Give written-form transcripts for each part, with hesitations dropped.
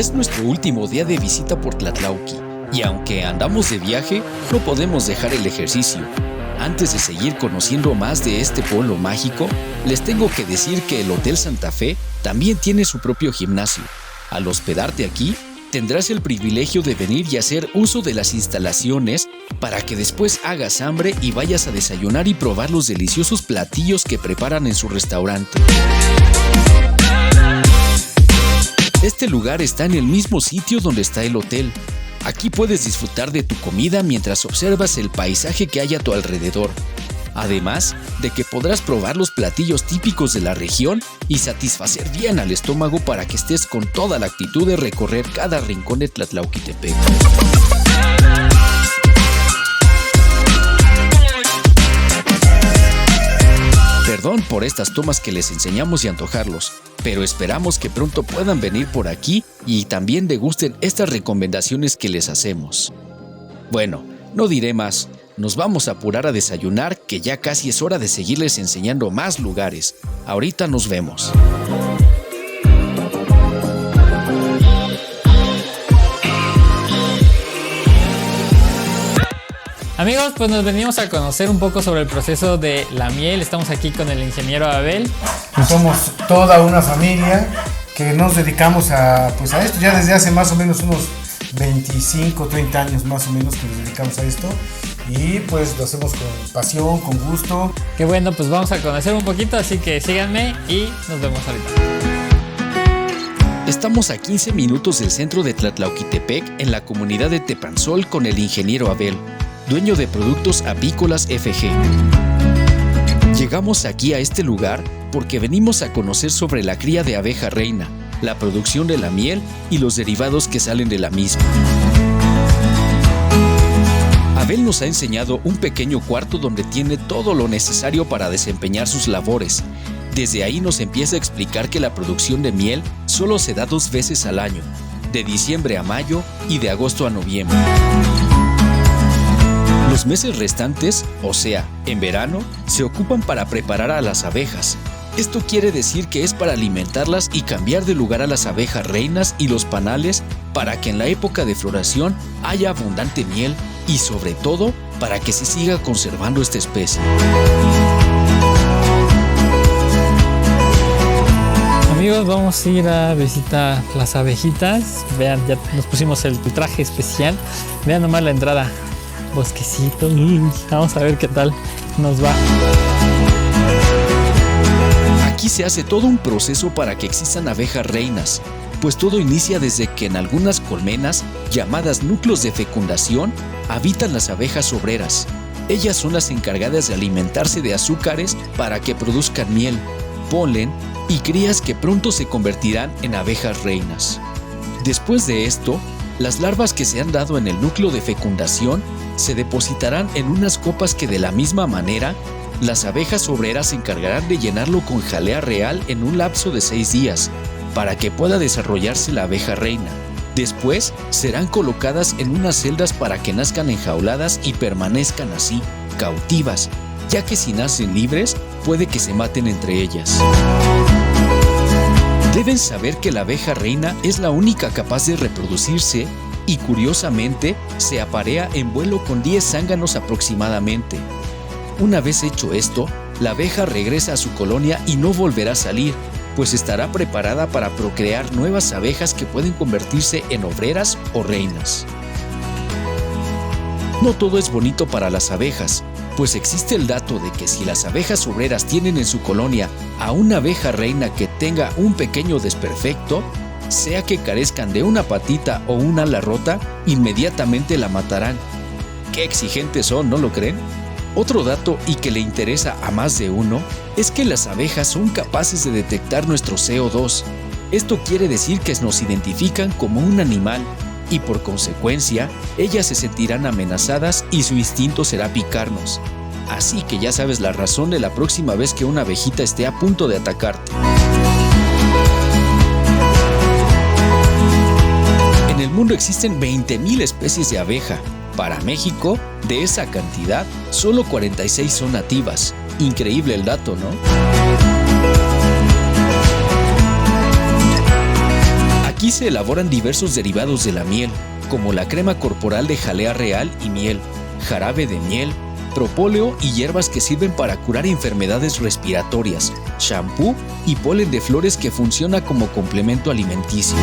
Es nuestro último día de visita por Tlatlauqui, y aunque andamos de viaje, no podemos dejar el ejercicio. Antes de seguir conociendo más de este pueblo mágico, les tengo que decir que el Hotel Santa Fe también tiene su propio gimnasio. Al hospedarte aquí, tendrás el privilegio de venir y hacer uso de las instalaciones para que después hagas hambre y vayas a desayunar y probar los deliciosos platillos que preparan en su restaurante. Este lugar está en el mismo sitio donde está el hotel. Aquí puedes disfrutar de tu comida mientras observas el paisaje que hay a tu alrededor. Además de que podrás probar los platillos típicos de la región y satisfacer bien al estómago para que estés con toda la actitud de recorrer cada rincón de Tlatlauquitepec. Perdón por estas tomas que les enseñamos y antojarlos, pero esperamos que pronto puedan venir por aquí y también degusten estas recomendaciones que les hacemos. Bueno, no diré más, nos vamos a apurar a desayunar, que ya casi es hora de seguirles enseñando más lugares. Ahorita nos vemos. Amigos, pues nos venimos a conocer un poco sobre el proceso de la miel. Estamos aquí con el ingeniero Abel. Somos toda una familia que nos dedicamos a esto. Ya desde hace más o menos unos 25, 30 años más o menos que nos dedicamos a esto. Y pues lo hacemos con pasión, con gusto. Qué bueno, pues vamos a conocer un poquito, así que síganme y nos vemos ahorita. Estamos a 15 minutos del centro de Tlatlauquitepec, en la comunidad de Tepansol, con el ingeniero Abel, dueño de Productos Avícolas FG. Llegamos aquí a este lugar porque venimos a conocer sobre la cría de abeja reina, la producción de la miel y los derivados que salen de la misma. Abel nos ha enseñado un pequeño cuarto donde tiene todo lo necesario para desempeñar sus labores. Desde ahí nos empieza a explicar que la producción de miel solo se da 2 veces al año, de diciembre a mayo y de agosto a noviembre. Los meses restantes, o sea, en verano, se ocupan para preparar a las abejas. Esto quiere decir que es para alimentarlas y cambiar de lugar a las abejas reinas y los panales para que en la época de floración haya abundante miel y sobre todo para que se siga conservando esta especie. Amigos, vamos a ir a visitar las abejitas. Vean, ya nos pusimos el traje especial. Vean nomás la entrada. Bosquecito. Vamos a ver qué tal nos va. Aquí se hace todo un proceso para que existan abejas reinas, pues todo inicia desde que en algunas colmenas, llamadas núcleos de fecundación, habitan las abejas obreras. Ellas son las encargadas de alimentarse de azúcares para que produzcan miel, polen y crías que pronto se convertirán en abejas reinas. Después de esto, las larvas que se han dado en el núcleo de fecundación se depositarán en unas copas que de la misma manera las abejas obreras se encargarán de llenarlo con jalea real en un lapso de 6 días para que pueda desarrollarse la abeja reina. Después serán colocadas en unas celdas para que nazcan enjauladas y permanezcan así, cautivas, ya que si nacen libres puede que se maten entre ellas. Deben saber que la abeja reina es la única capaz de reproducirse y curiosamente se aparea en vuelo con 10 zánganos aproximadamente. Una vez hecho esto, la abeja regresa a su colonia y no volverá a salir, pues estará preparada para procrear nuevas abejas que pueden convertirse en obreras o reinas. No todo es bonito para las abejas, pues existe el dato de que si las abejas obreras tienen en su colonia a una abeja reina que tenga un pequeño desperfecto, sea que carezcan de una patita o un ala rota, inmediatamente la matarán. ¡Qué exigentes son!, ¿no lo creen? Otro dato y que le interesa a más de uno es que las abejas son capaces de detectar nuestro CO2. Esto quiere decir que nos identifican como un animal y por consecuencia ellas se sentirán amenazadas y su instinto será picarnos. Así que ya sabes la razón de la próxima vez que una abejita esté a punto de atacarte. En el mundo existen 20,000 especies de abeja. Para México, de esa cantidad, solo 46 son nativas. Increíble el dato, ¿no? Aquí se elaboran diversos derivados de la miel, como la crema corporal de jalea real y miel, jarabe de miel, propóleo y hierbas que sirven para curar enfermedades respiratorias, shampoo y polen de flores que funciona como complemento alimenticio.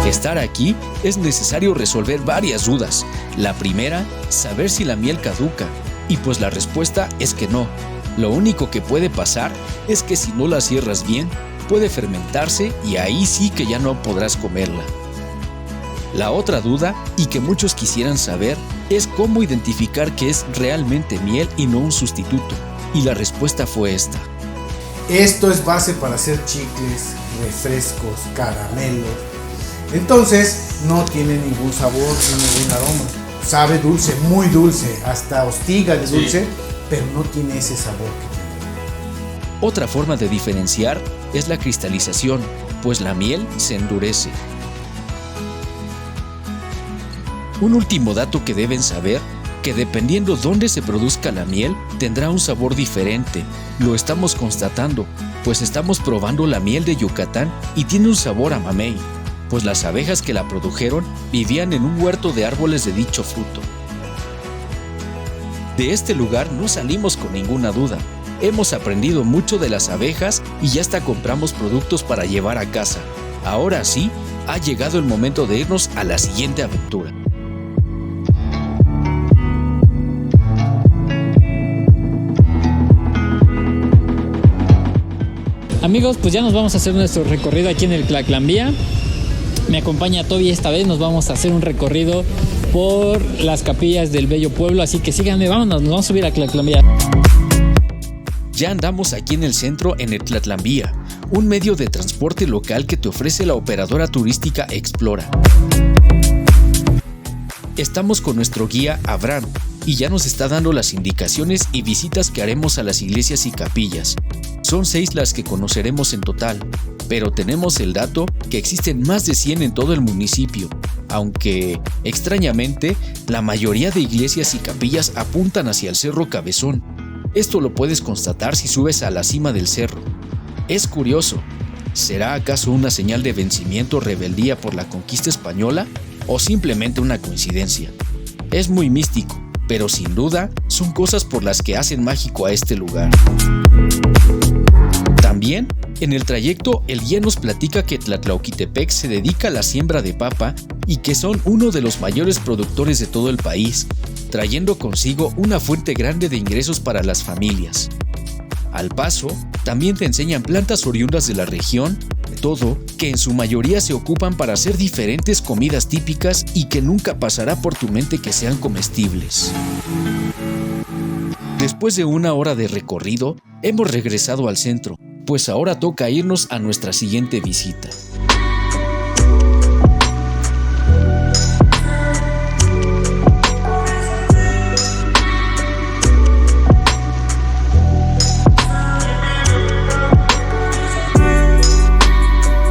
Estar aquí es necesario resolver varias dudas. La primera, saber si la miel caduca, y pues la respuesta es que no. Lo único que puede pasar es que si no la cierras bien, puede fermentarse y ahí sí que ya no podrás comerla. La otra duda, y que muchos quisieran saber, es cómo identificar que es realmente miel y no un sustituto. Y la respuesta fue esta. Esto es base para hacer chicles, refrescos, caramelos. Entonces no tiene ningún sabor ni ningún aroma. Sabe dulce, muy dulce, hasta hostiga de dulce, pero no tiene ese sabor que tiene. Otra forma de diferenciar es la cristalización, pues la miel se endurece. Un último dato que deben saber, que dependiendo dónde se produzca la miel, tendrá un sabor diferente. Lo estamos constatando, pues estamos probando la miel de Yucatán y tiene un sabor a mamey, pues las abejas que la produjeron vivían en un huerto de árboles de dicho fruto. De este lugar no salimos con ninguna duda. Hemos aprendido mucho de las abejas y ya hasta compramos productos para llevar a casa. Ahora sí, ha llegado el momento de irnos a la siguiente aventura. Amigos, pues ya nos vamos a hacer nuestro recorrido aquí en el Tlaclanvía. Me acompaña Toby esta vez, nos vamos a hacer un recorrido por las capillas del bello pueblo, así que síganme, vámonos, nos vamos a subir a Tlaclanvía. Ya andamos aquí en el centro en el Tlaclanvía, un medio de transporte local que te ofrece la operadora turística Explora. Estamos con nuestro guía Abraham y ya nos está dando las indicaciones y visitas que haremos a las iglesias y capillas. Son 6 las que conoceremos en total, pero tenemos el dato que existen más de 100 en todo el municipio, aunque, extrañamente, la mayoría de iglesias y capillas apuntan hacia el Cerro Cabezón. Esto lo puedes constatar si subes a la cima del cerro. Es curioso, ¿será acaso una señal de vencimiento o rebeldía por la conquista española o simplemente una coincidencia? Es muy místico, pero sin duda son cosas por las que hacen mágico a este lugar. También, en el trayecto, el guía nos platica que Tlatlauquitepec se dedica a la siembra de papa y que son uno de los mayores productores de todo el país, trayendo consigo una fuente grande de ingresos para las familias. Al paso, también te enseñan plantas oriundas de la región, todo que en su mayoría se ocupan para hacer diferentes comidas típicas y que nunca pasará por tu mente que sean comestibles. Después de 1 hora de recorrido, hemos regresado al centro, pues ahora toca irnos a nuestra siguiente visita.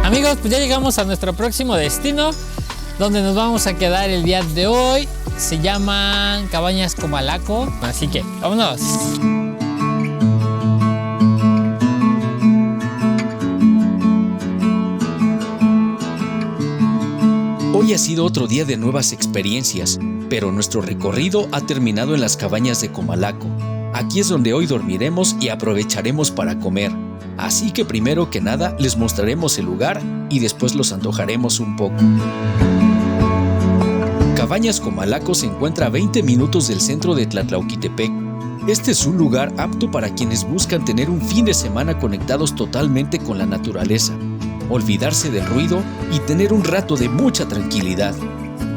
Amigos, pues ya llegamos a nuestro próximo destino, donde nos vamos a quedar el día de hoy. Se llaman Cabañas Comalaco, así que vámonos. Hoy ha sido otro día de nuevas experiencias, pero nuestro recorrido ha terminado en las cabañas de Comalaco. Aquí es donde hoy dormiremos y aprovecharemos para comer. Así que primero que nada les mostraremos el lugar y después los antojaremos un poco. Cabañas Comalaco se encuentra a 20 minutos del centro de Tlatlauquitepec. Este es un lugar apto para quienes buscan tener un fin de semana conectados totalmente con la naturaleza, olvidarse del ruido y tener un rato de mucha tranquilidad.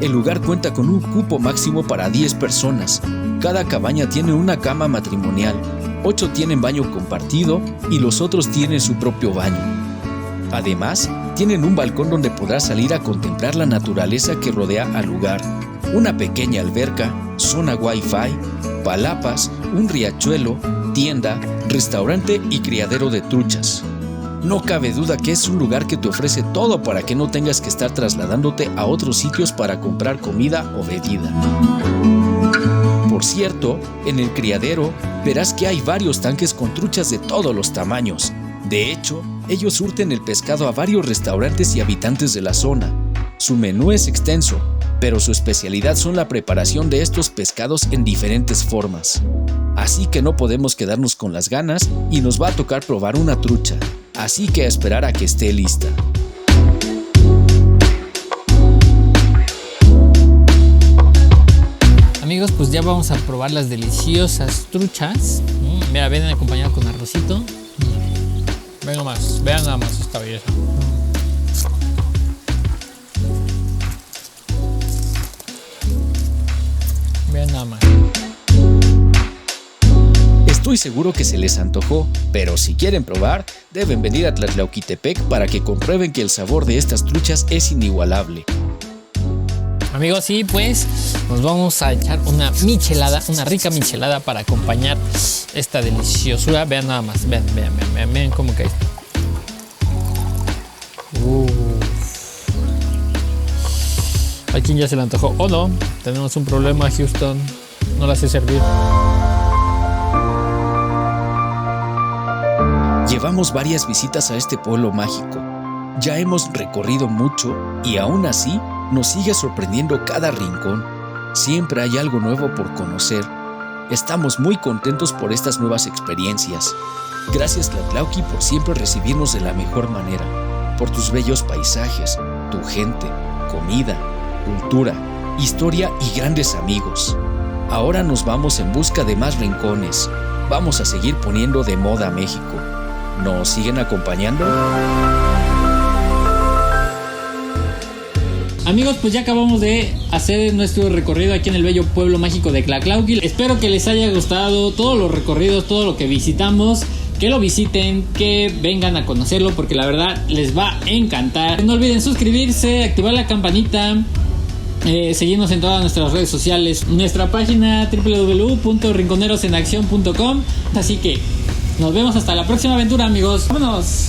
El lugar cuenta con un cupo máximo para 10 personas. Cada cabaña tiene una cama matrimonial, 8 tienen baño compartido y los otros tienen su propio baño. Además, tienen un balcón donde podrás salir a contemplar la naturaleza que rodea al lugar, una pequeña alberca, zona Wi-Fi, palapas, un riachuelo, tienda, restaurante y criadero de truchas. No cabe duda que es un lugar que te ofrece todo para que no tengas que estar trasladándote a otros sitios para comprar comida o bebida. Por cierto, en el criadero verás que hay varios tanques con truchas de todos los tamaños. De hecho, Ellos surten el pescado a varios restaurantes y habitantes de la zona. Su menú es extenso, pero su especialidad son la preparación de estos pescados en diferentes formas. Así que no podemos quedarnos con las ganas y nos va a tocar probar una trucha. Así que a esperar a que esté lista. Amigos, pues ya vamos a probar las deliciosas truchas. Mira, vienen acompañadas con arrocito. Vean nada más esta belleza. Vean nada más. Estoy seguro que se les antojó, pero si quieren probar, deben venir a Tlatlauquitepec para que comprueben que el sabor de estas truchas es inigualable. Amigos, sí, pues nos vamos a echar una michelada, una rica michelada para acompañar esta deliciosura. Vean nada más, vean cómo cae. ¿A quién ya se le antojó? ¿O no? Tenemos un problema, Houston. No la sé servir. Llevamos varias visitas a este pueblo mágico. Ya hemos recorrido mucho y aún así nos sigue sorprendiendo cada rincón. Siempre hay algo nuevo por conocer. Estamos muy contentos por estas nuevas experiencias. Gracias, Tlatlauqui, por siempre recibirnos de la mejor manera, por tus bellos paisajes, tu gente, comida, cultura, historia y grandes amigos. Ahora nos vamos en busca de más rincones. Vamos a seguir poniendo de moda México. ¿Nos siguen acompañando? Amigos, pues ya acabamos de hacer nuestro recorrido aquí en el bello pueblo mágico de Tlatlauqui. Espero que les haya gustado todos los recorridos, todo lo que visitamos. Que lo visiten, que vengan a conocerlo, porque la verdad les va a encantar. No olviden suscribirse, activar la campanita, seguirnos en todas nuestras redes sociales, nuestra página www.rinconerosenaccion.com. Así que nos vemos hasta la próxima aventura, amigos. ¡Vámonos!